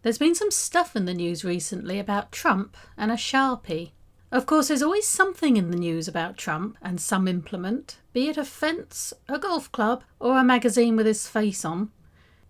There's been some stuff in the news recently about Trump and a Sharpie. Of course, there's always something in the news about Trump and some implement, be it a fence, a golf club, or a magazine with his face on.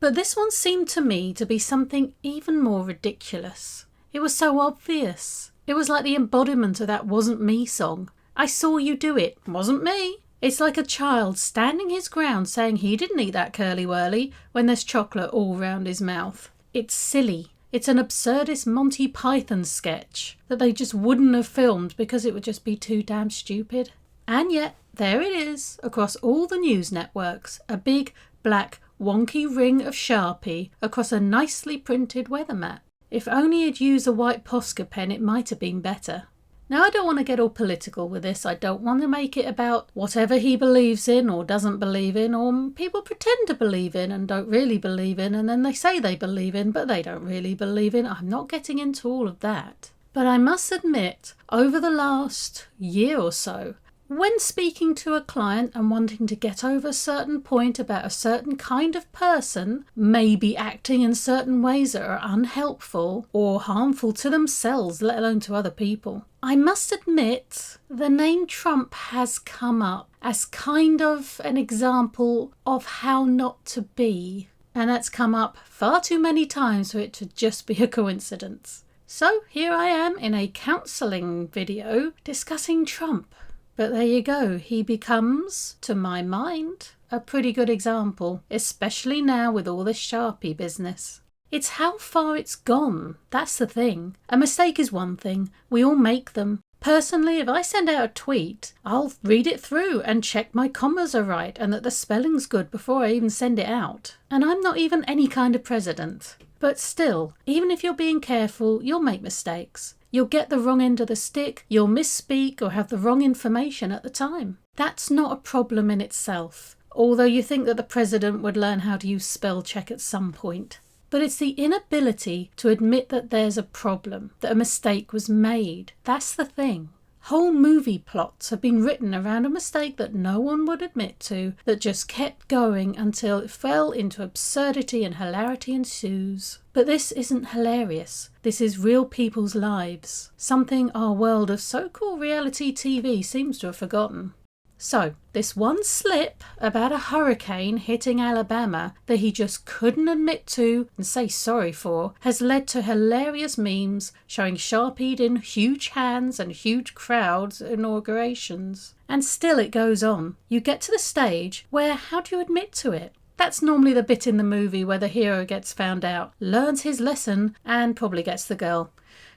But this one seemed to me to be something even more ridiculous. It was so obvious. It was like the embodiment of that "Wasn't Me" song. I saw you do it. Wasn't me. It's like a child standing his ground saying he didn't eat that curly-whirly when there's chocolate all round his mouth. It's silly. It's an absurdist Monty Python sketch that they just wouldn't have filmed because it would just be too damn stupid. And yet, there it is, across all the news networks, a big, black, wonky ring of Sharpie across a nicely printed weather map. If only he'd used a white Posca pen, it might have been better. Now, I don't want to get all political with this. I don't want to make it about whatever he believes in or doesn't believe in, or people pretend to believe in and don't really believe in, and then they say they believe in, but they don't really believe in. I'm not getting into all of that. But I must admit, over the last year or so, when speaking to a client and wanting to get over a certain point about a certain kind of person, maybe acting in certain ways that are unhelpful or harmful to themselves, let alone to other people, I must admit the name Trump has come up as kind of an example of how not to be. And that's come up far too many times for it to just be a coincidence. So here I am in a counselling video discussing Trump. But there you go, he becomes, to my mind, a pretty good example, especially now with all this Sharpie business. It's how far it's gone, that's the thing. A mistake is one thing, we all make them. Personally, if I send out a tweet, I'll read it through and check my commas are right and that the spelling's good before I even send it out. And I'm not even any kind of president. But still, even if you're being careful, you'll make mistakes. You'll get the wrong end of the stick, you'll misspeak or have the wrong information at the time. That's not a problem in itself, although you think that the president would learn how to use spell check at some point. But it's the inability to admit that there's a problem, that a mistake was made. That's the thing. Whole movie plots have been written around a mistake that no one would admit to, that just kept going until it fell into absurdity and hilarity ensues. But this isn't hilarious. This is real people's lives. Something our world of so-called reality TV seems to have forgotten. So, this one slip about a hurricane hitting Alabama that he just couldn't admit to and say sorry for has led to hilarious memes showing Sharpied in huge hands and huge crowds at inaugurations. And still it goes on. You get to the stage where how do you admit to it? That's normally the bit in the movie where the hero gets found out, learns his lesson and probably gets the girl.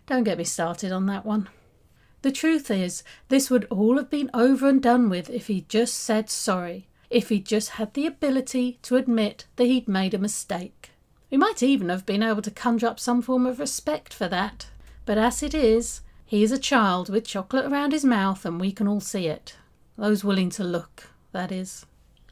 Don't get me started on that one. The truth is, this would all have been over and done with if he'd just said sorry, if he'd just had the ability to admit that he'd made a mistake. We might even have been able to conjure up some form of respect for that. But as it is, he is a child with chocolate around his mouth and we can all see it. Those willing to look, that is.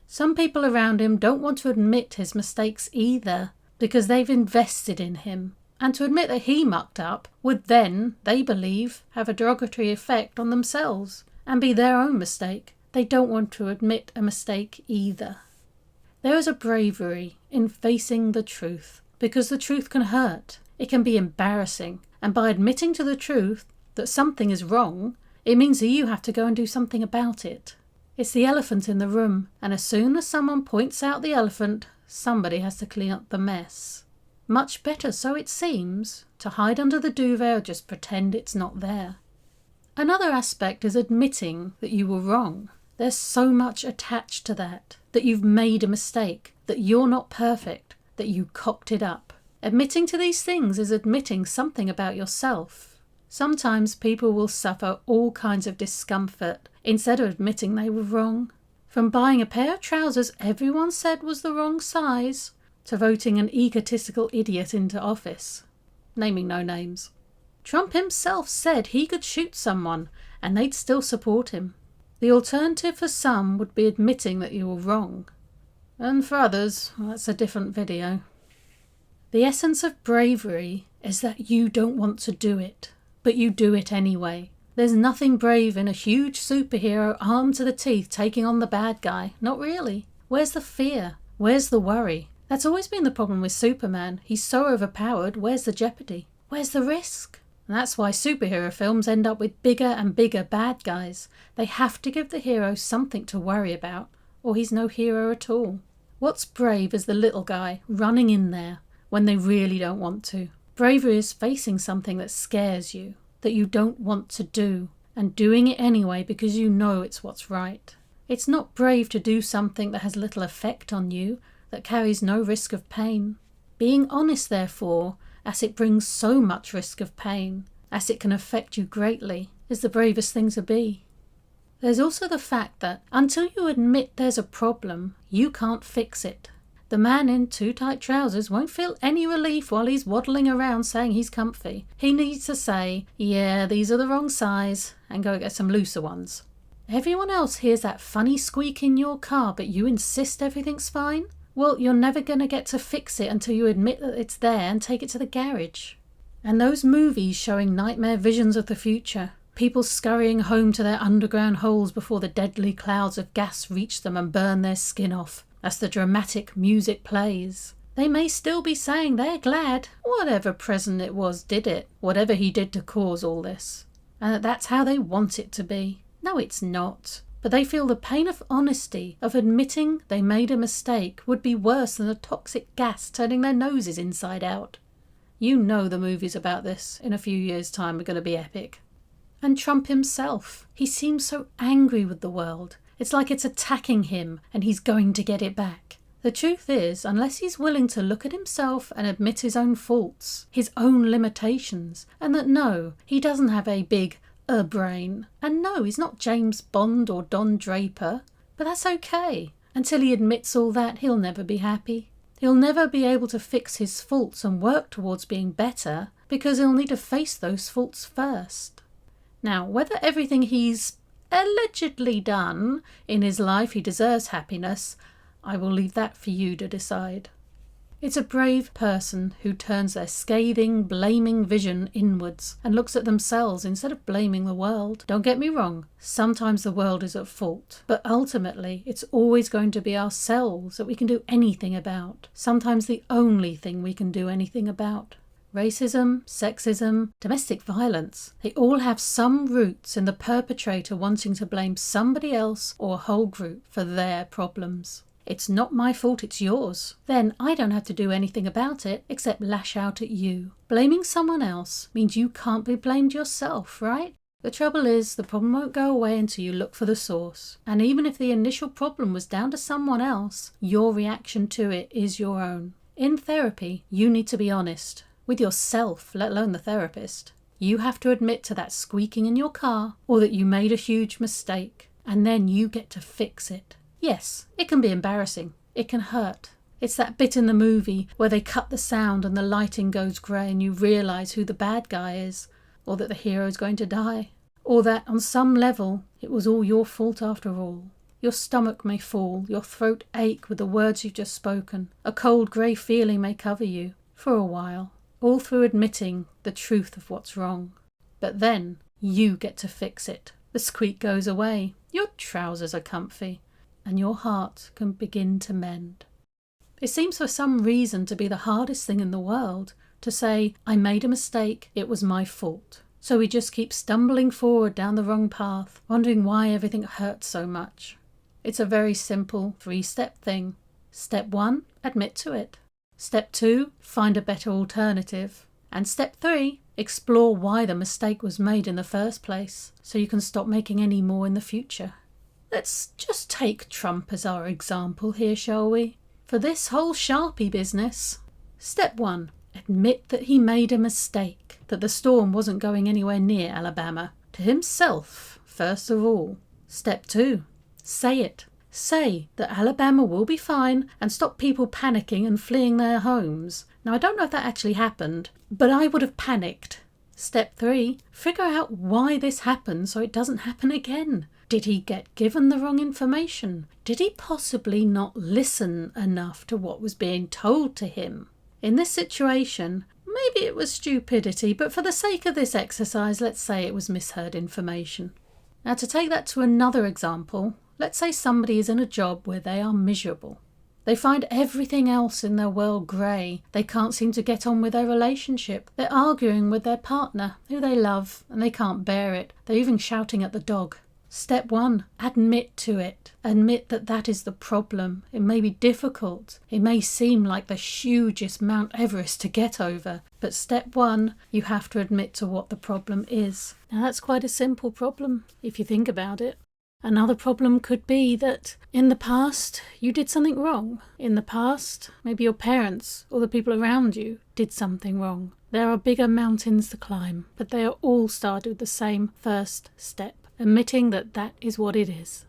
Some people around him don't want to admit his mistakes either, because they've invested in him. And to admit that he mucked up would then, they believe, have a derogatory effect on themselves and be their own mistake. They don't want to admit a mistake either. There is a bravery in facing the truth, because the truth can hurt. It can be embarrassing. And by admitting to the truth that something is wrong, it means that you have to go and do something about it. It's the elephant in the room, and as soon as someone points out the elephant, somebody has to clean up the mess. Much better, so it seems, to hide under the duvet or just pretend it's not there. Another aspect is admitting that you were wrong. There's so much attached to that you've made a mistake, that you're not perfect, that you cocked it up. Admitting to these things is admitting something about yourself. Sometimes people will suffer all kinds of discomfort instead of admitting they were wrong. From buying a pair of trousers everyone said was the wrong size, to voting an egotistical idiot into office. Naming no names. Trump himself said he could shoot someone and they'd still support him. The alternative for some would be admitting that you were wrong. And for others, well, that's a different video. The essence of bravery is that you don't want to do it, but you do it anyway. There's nothing brave in a huge superhero armed to the teeth taking on the bad guy. Not really. Where's the fear? Where's the worry? That's always been the problem with Superman. He's so overpowered, where's the jeopardy? Where's the risk? And that's why superhero films end up with bigger and bigger bad guys. They have to give the hero something to worry about, or he's no hero at all. What's brave is the little guy running in there when they really don't want to. Bravery is facing something that scares you, that you don't want to do, and doing it anyway because you know it's what's right. It's not brave to do something that has little effect on you, that carries no risk of pain. Being honest, therefore, as it brings so much risk of pain, as it can affect you greatly, is the bravest thing to be. There's also the fact that until you admit there's a problem, you can't fix it. The man in too tight trousers won't feel any relief while he's waddling around saying he's comfy. He needs to say, yeah, these are the wrong size, and go get some looser ones. Everyone else hears that funny squeak in your car, but you insist everything's fine? Well, you're never going to get to fix it until you admit that it's there and take it to the garage. And those movies showing nightmare visions of the future, people scurrying home to their underground holes before the deadly clouds of gas reach them and burn their skin off, as the dramatic music plays. They may still be saying they're glad whatever present it was did it, whatever he did to cause all this, and that that's how they want it to be. No, it's not. But they feel the pain of honesty, of admitting they made a mistake, would be worse than the toxic gas turning their noses inside out. You know the movies about this in a few years' time are going to be epic. And Trump himself, he seems so angry with the world. It's like it's attacking him and he's going to get it back. The truth is, unless he's willing to look at himself and admit his own faults, his own limitations, and that no, he doesn't have a big brain, and no, he's not James Bond or Don Draper, but that's okay. Until he admits all that, he'll never be happy. He'll never be able to fix his faults and work towards being better, because he'll need to face those faults first. Now, whether everything he's allegedly done in his life he deserves happiness, I will leave that for you to decide. It's a brave person who turns their scathing, blaming vision inwards and looks at themselves instead of blaming the world. Don't get me wrong, sometimes the world is at fault, but ultimately it's always going to be ourselves that we can do anything about. Sometimes the only thing we can do anything about. Racism, sexism, domestic violence, they all have some roots in the perpetrator wanting to blame somebody else or a whole group for their problems. It's not my fault, it's yours. Then I don't have to do anything about it except lash out at you. Blaming someone else means you can't be blamed yourself, right? The trouble is, the problem won't go away until you look for the source. And even if the initial problem was down to someone else, your reaction to it is your own. In therapy, you need to be honest. With yourself, let alone the therapist. You have to admit to that squeaking in your car, or that you made a huge mistake, and then you get to fix it. Yes, it can be embarrassing. It can hurt. It's that bit in the movie where they cut the sound and the lighting goes grey and you realise who the bad guy is, or that the hero's going to die, or that on some level it was all your fault after all. Your stomach may fall, your throat ache with the words you've just spoken. A cold grey feeling may cover you, for a while, all through admitting the truth of what's wrong. But then you get to fix it. The squeak goes away, your trousers are comfy, and your heart can begin to mend. It seems for some reason to be the hardest thing in the world to say, I made a mistake, it was my fault. So we just keep stumbling forward down the wrong path, wondering why everything hurts so much. It's a very simple 3-step thing. Step 1, admit to it. Step 2, find a better alternative. And step 3, explore why the mistake was made in the first place, so you can stop making any more in the future. Let's just take Trump as our example here, shall we? For this whole Sharpie business. Step 1. Admit that he made a mistake, that the storm wasn't going anywhere near Alabama. To himself, first of all. Step 2. Say it. Say that Alabama will be fine and stop people panicking and fleeing their homes. Now, I don't know if that actually happened, but I would have panicked. Step 3. Figure out why this happened so it doesn't happen again. Did he get given the wrong information? Did he possibly not listen enough to what was being told to him? In this situation, maybe it was stupidity, but for the sake of this exercise, let's say it was misheard information. Now, to take that to another example, let's say somebody is in a job where they are miserable. They find everything else in their world grey. They can't seem to get on with their relationship. They're arguing with their partner, who they love, and they can't bear it. They're even shouting at the dog. Step 1, admit to it. Admit that that is the problem. It may be difficult. It may seem like the hugest Mount Everest to get over. But step 1, you have to admit to what the problem is. Now that's quite a simple problem, if you think about it. Another problem could be that in the past you did something wrong. In the past, maybe your parents or the people around you did something wrong. There are bigger mountains to climb, but they are all started with the same first step. Admitting that that is what it is.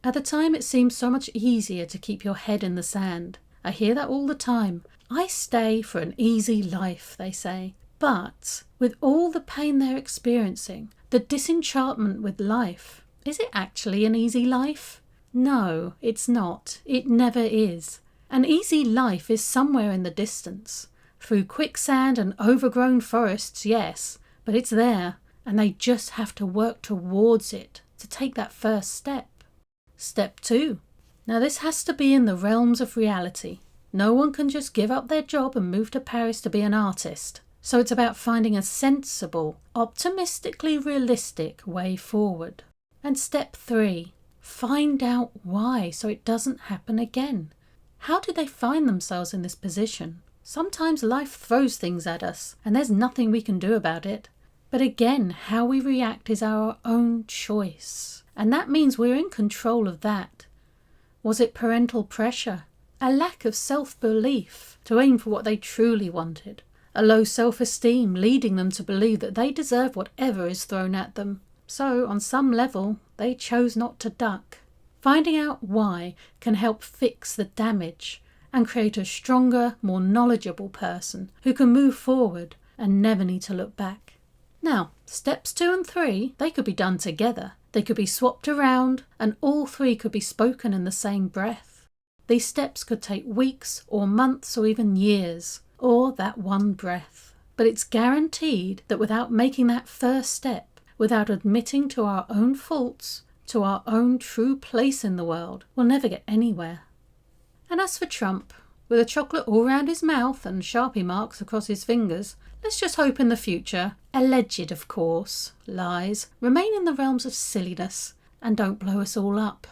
At the time it seems so much easier to keep your head in the sand. I hear that all the time. I stay for an easy life, they say. But with all the pain they're experiencing, the disenchantment with life, is it actually an easy life? No, it's not. It never is. An easy life is somewhere in the distance. Through quicksand and overgrown forests, yes, but it's there. And they just have to work towards it to take that first step. Step 2. Now this has to be in the realms of reality. No one can just give up their job and move to Paris to be an artist. So it's about finding a sensible, optimistically realistic way forward. And step 3. Find out why so it doesn't happen again. How did they find themselves in this position? Sometimes life throws things at us and there's nothing we can do about it. But again, how we react is our own choice. And that means we're in control of that. Was it parental pressure? A lack of self-belief to aim for what they truly wanted? A low self-esteem leading them to believe that they deserve whatever is thrown at them? So, on some level, they chose not to duck. Finding out why can help fix the damage and create a stronger, more knowledgeable person who can move forward and never need to look back. Now, steps 2 and 3, they could be done together. They could be swapped around and all 3 could be spoken in the same breath. These steps could take weeks or months or even years, or that one breath. But it's guaranteed that without making that first step, without admitting to our own faults, to our own true place in the world, we'll never get anywhere. And as for Trump, with a chocolate all round his mouth and Sharpie marks across his fingers, let's just hope in the future, alleged of course, lies remain in the realms of silliness and don't blow us all up.